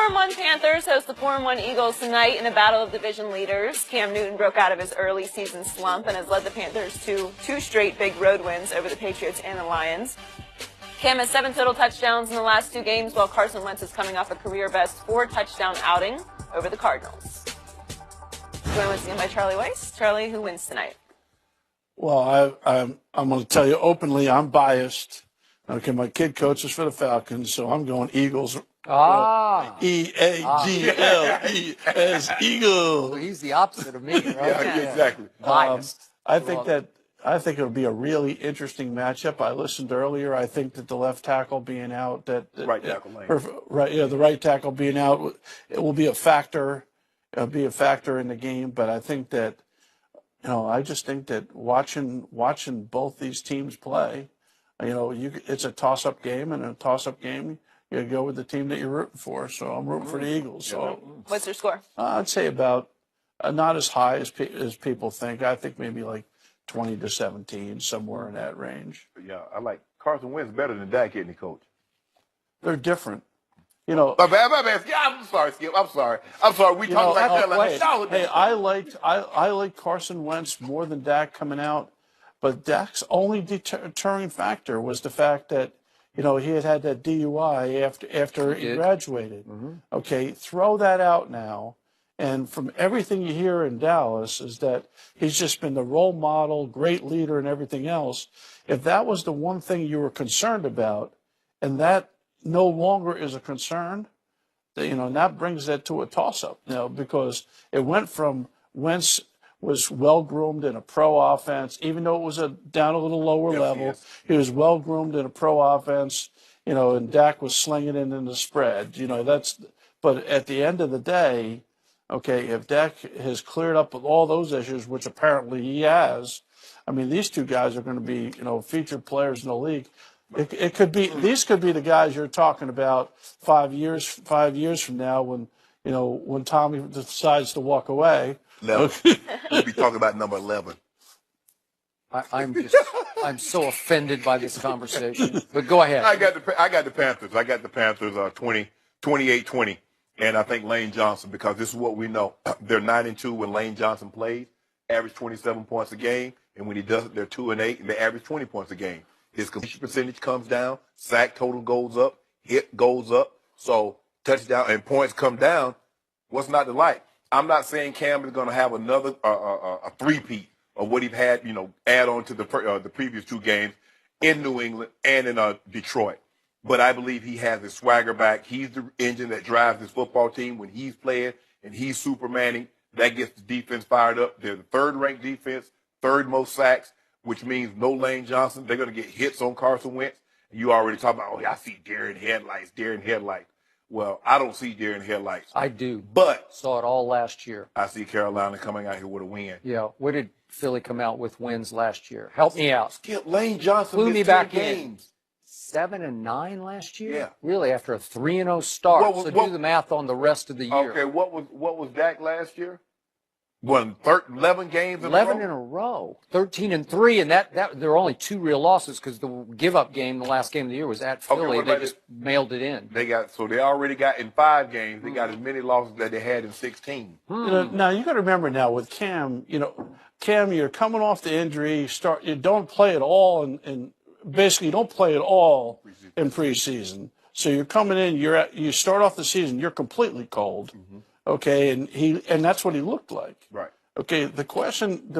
4-1 Panthers host the 4-1 Eagles tonight in a battle of division leaders. Cam Newton broke out of his early season slump and has led the Panthers to 2 straight big road wins over the Patriots and the Lions. Cam has 7 total touchdowns in the last 2 games, while Carson Wentz is coming off a career-best 4-touchdown outing over the Cardinals. Joined once again by Charlie Weiss. Charlie, who wins tonight? Well, I'm going to tell you openly, I'm biased. Okay, my kid coaches for the Falcons, so I'm going Eagles. E-A-G-L-E-S, Eagles. Well, he's the opposite of me, right? Yeah, exactly. Biased. I think it'll be a really interesting matchup. I listened earlier. I think that the left tackle being out, the right tackle being out, it will be a factor. It'll be a factor in the game. But I think that, I just think that watching both these teams play, it's a toss-up game, and in a toss-up game, you go with the team that you're rooting for. So I'm rooting for the Eagles. So what's your score? I'd say about not as high as people think. I think maybe like 20-17, somewhere in that range. Yeah, I like Carson Wentz better than Dak, isn't he, Coach? They're different. My bad. Yeah, I'm sorry, Skip. I'm sorry. We talking like that. Hey, I liked Carson Wentz more than Dak coming out, but Dak's only deterring factor was the fact that he had that DUI after he graduated. Mm-hmm. Okay, throw that out now. And from everything you hear in Dallas is that he's just been the role model, great leader, and everything else. If that was the one thing you were concerned about, and that no longer is a concern, and that brings that to a toss-up, because it went from Wentz was well-groomed in a pro offense, even though it was down a little lower level. Yes. He was well-groomed in a pro offense, and Dak was slinging it in the spread. But at the end of the day, okay, if Dak has cleared up with all those issues, which apparently he has, I mean, these two guys are going to be, featured players in the league. These could be the guys you're talking about 5 years from now when Tommy decides to walk away. No, we'll be talking about number 11. I'm so offended by this conversation. But go ahead. I got the Panthers. I got the Panthers 28-20. And I think Lane Johnson, because this is what we know. They're 9-2 when Lane Johnson plays, average 27 points a game. And when he does it, they're 2-8, and they average 20 points a game. His completion percentage comes down, sack total goes up, hit goes up. So touchdown and points come down. What's not to like? I'm not saying Cam is going to have another a three-peat of what he had, add on to the previous 2 games in New England and in Detroit. But I believe he has his swagger back. He's the engine that drives this football team when he's playing and he's Supermaning. That gets the defense fired up. They're the 3rd-ranked defense, 3rd most sacks, which means no Lane Johnson. They're going to get hits on Carson Wentz. You already talking about, I see deer in headlights. Well, I don't see deer in headlights. I do. But saw it all last year. I see Carolina coming out here with a win. Yeah. What did Philly come out with wins last year? Help me out. Skip, Lane Johnson flew me back games. 7-9 last year? Yeah. Really, after a 3-0 start. Do the math on the rest of the year. Okay, what was Dak last year? Won 11 games in 11 in a row. 13-3, and that there were only 2 real losses because the give-up game, the last game of the year, was at Philly. They just mailed it in. They already got in 5 games. They got as many losses that they had in 16. Now you got to remember now with Cam, Cam, you're coming off the injury. You don't play at all, and basically you don't play at all in preseason. So you're coming in. You start off the season. You're completely cold. Mm-hmm. Okay, and that's what he looked like. Right. Okay, the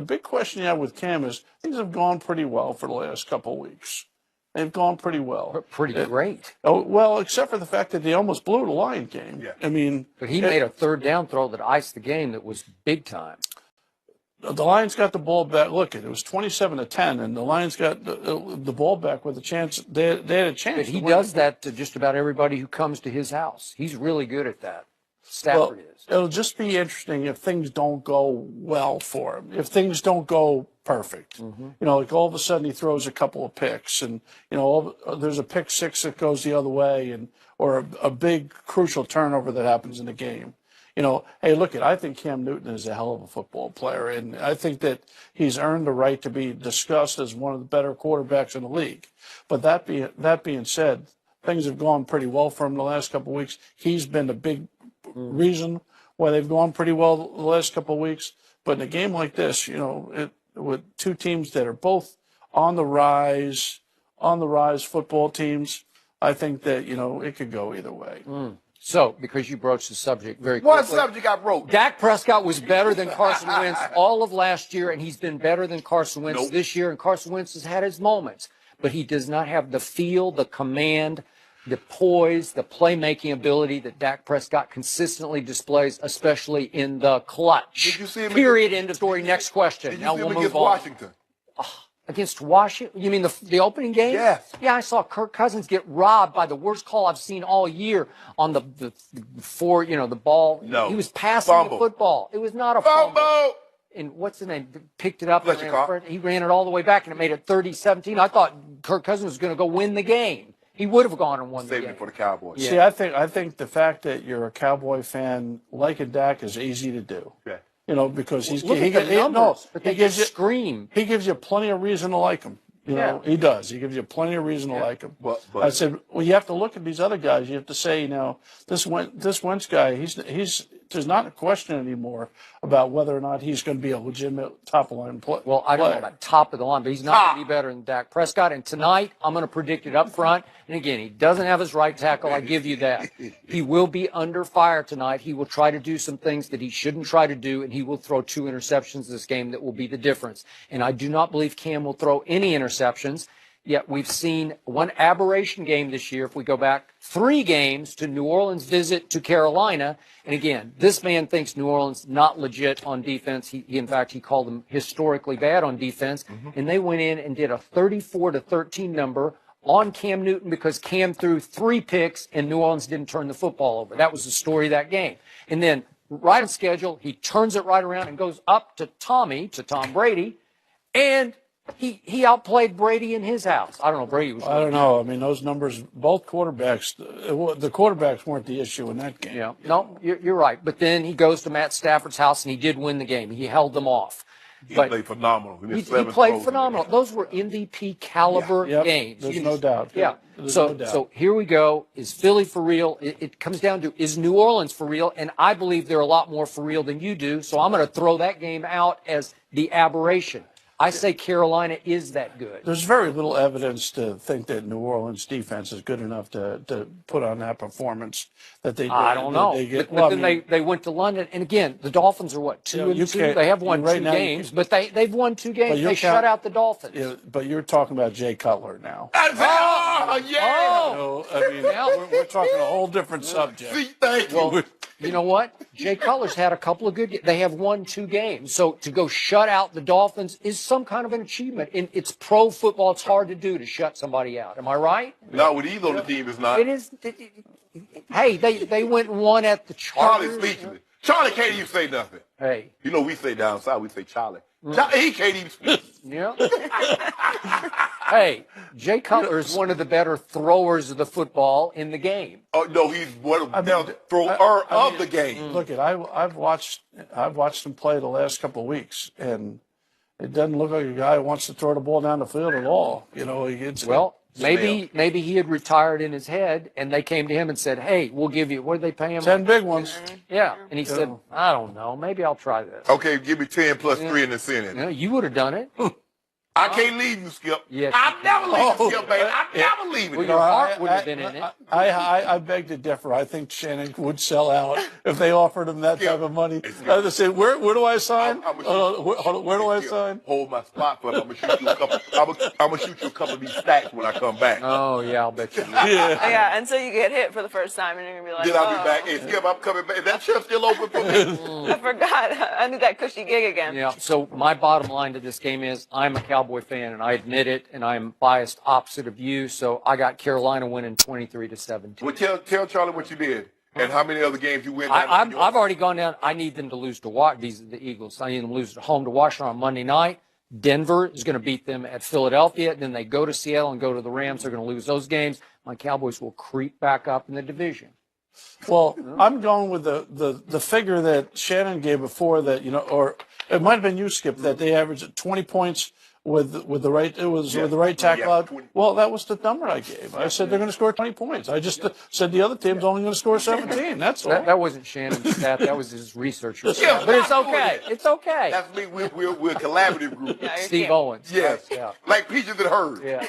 big question you have with Cam is things have gone pretty well for the last couple of weeks. They've gone pretty well. Pretty great. Oh, well, except for the fact that they almost blew the Lion game. Yeah. I mean, but he made a 3rd down throw that iced the game that was big time. The Lions got the ball back. Look, it was 27-10, and the Lions got the ball back with a chance. They had a chance. But he does that to just about everybody who comes to his house. He's really good at that. Stafford is. It'll just be interesting if things don't go well for him. If things don't go perfect, like all of a sudden he throws a couple of picks, and there's a pick 6 that goes the other way, or a big crucial turnover that happens in the game. Hey, I think Cam Newton is a hell of a football player, and I think that he's earned the right to be discussed as one of the better quarterbacks in the league. But that being said, things have gone pretty well for him the last couple of weeks. He's been the big reason why they've gone pretty well the last couple of weeks. But in a game like this, with two teams that are both on the rise football teams, I think that, it could go either way. So, because you broached the subject very quickly. What subject I broke? Dak Prescott was better than Carson Wentz all of last year, and he's been better than Carson Wentz this year, and Carson Wentz has had his moments. But he does not have the feel, the command, the poise, the playmaking ability that Dak Prescott consistently displays, especially in the clutch. Did you see him Period. End of story. Next question. Did you Now see we'll him move against on. Washington? Against Washington? You mean the opening game? Yes. Yeah, I saw Kirk Cousins get robbed by the worst call I've seen all year on the ball. No. He was passing Fumble. the football. It was not a Fumble! And what's the name? Picked it up. And Fletcher Cox. he ran it all the way back, and it made it 30-17. I thought Kirk Cousins was going to go win the game. He would have gone and won the Saved game. it for the Cowboys. Yeah. See, I think the fact that you're a Cowboy fan liking Dak is easy to do. Okay. Because he's Look at the numbers, but they just scream. He gives you plenty of reason to like him. He does. He gives you plenty of reason to like him. But I said, well, you have to look at these other guys. You have to say, this Wentz guy, there's not a question anymore about whether or not he's going to be a legitimate top-line player. Well, I don't know about top of the line, but he's not going to be better than Dak Prescott. And tonight, I'm going to predict it up front. And again, he doesn't have his right tackle. I give you that. He will be under fire tonight. He will try to do some things that he shouldn't try to do, and he will throw 2 interceptions this game that will be the difference. And I do not believe Cam will throw any interceptions. Yet we've seen one aberration game this year. If we go back 3 games to New Orleans' visit to Carolina, and again, this man thinks New Orleans not legit on defense. In fact, he called them historically bad on defense, and they went in and did a 34-13 number on Cam Newton because Cam threw 3 picks and New Orleans didn't turn the football over. That was the story of that game. And then right on schedule, he turns it right around and goes up to Tom Brady, and he outplayed Brady in his house. I don't know. Brady was. I don't know. I mean, those numbers, both quarterbacks, the quarterbacks weren't the issue in that game. Yeah. No, you're right. But then he goes to Matt Stafford's house and he did win the game. He held them off. He played phenomenal. He played phenomenal. Those were MVP caliber games. There's no doubt. Yeah. There's no doubt. So here we go. Is Philly for real? It comes down to, is New Orleans for real? And I believe they're a lot more for real than you do. So I'm going to throw that game out as the aberration. I say Carolina is that good. There's very little evidence to think that New Orleans defense is good enough to put on that performance that they. I don't know. But then they went to London, and again, the Dolphins are what 2-2. They have won 2 games, but they've won 2 games. They shut out the Dolphins. Yeah, but you're talking about Jay Cutler now. Oh, yeah! I mean, we're talking a whole different subject. See, thank you. Well, you know what? Jay Cutler's had a couple of good games. They have won 2 games. So to go shut out the Dolphins is some kind of an achievement. It's pro football. It's hard to do to shut somebody out. Am I right? No, with either on the team, it's not. It is. Hey, they went and won at the Chargers. Charlie's speechless. Charlie can't even say nothing. Hey. We say down south, we say Charlie. He can't even speak. Yeah. Hey, Jay Cutler is one of the better throwers of the football in the game. Oh no, he's one of the thrower of the game. Look, I've watched him play the last couple of weeks, and it doesn't look like a guy who wants to throw the ball down the field at all. Maybe he had retired in his head, and they came to him and said, "Hey, we'll give you. What did they pay him? 10 big ones." Yeah, and he said, "I don't know. Maybe I'll try this." Okay, give me 10 plus 3 in the Senate. You know, you would have done it. I can't leave you, Skip. Yes, I'm you never leaving you, Skip, baby. I'm never leaving Well, you. your heart would have been in it. I beg to differ. I think Shannon would sell out if they offered him that type of money. They say, where do I sign? Where do I sign? Hold my spot for it. I'm gonna shoot you a couple of these stacks when I come back. Oh yeah, I'll bet you. Yeah, and so you get hit for the first time, and you're gonna be like, Then I'll be back. Hey, Skip, I'm coming back. Is that shift still open for me? I forgot. I need that cushy gig again. Yeah. So my bottom line to this game is I'm a Cowboy fan, and I admit it, and I'm biased opposite of you. So I got Carolina winning 23-17. Well, tell Charlie what you did and how many other games you win. I've already gone down. I need them to lose to the Eagles. I need them to lose at home to Washington on Monday night. Denver is going to beat them at Philadelphia. Then they go to Seattle and go to the Rams. They're going to lose those games. My Cowboys will creep back up in the division. Well, I'm going with the figure that Shannon gave before that, or it might have been you, Skip, that they averaged 20 points with the right with the right tackle out. Well, that was the number I gave. I said they're going to score 20 points. I just said the other team's only going to score 17. That's all. That wasn't Shannon's stat. That was his researcher. Yeah, But it's okay. It's okay. That's me. We're a collaborative group. Yeah, Steve Owens. Yes. Yeah. Like Peaches and Hers. Yeah.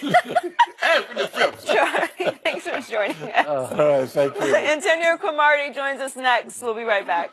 Anthony Phipps. Charlie, thanks for joining us. All right, thank you. Antonio Cromartie joins us next. We'll be right back.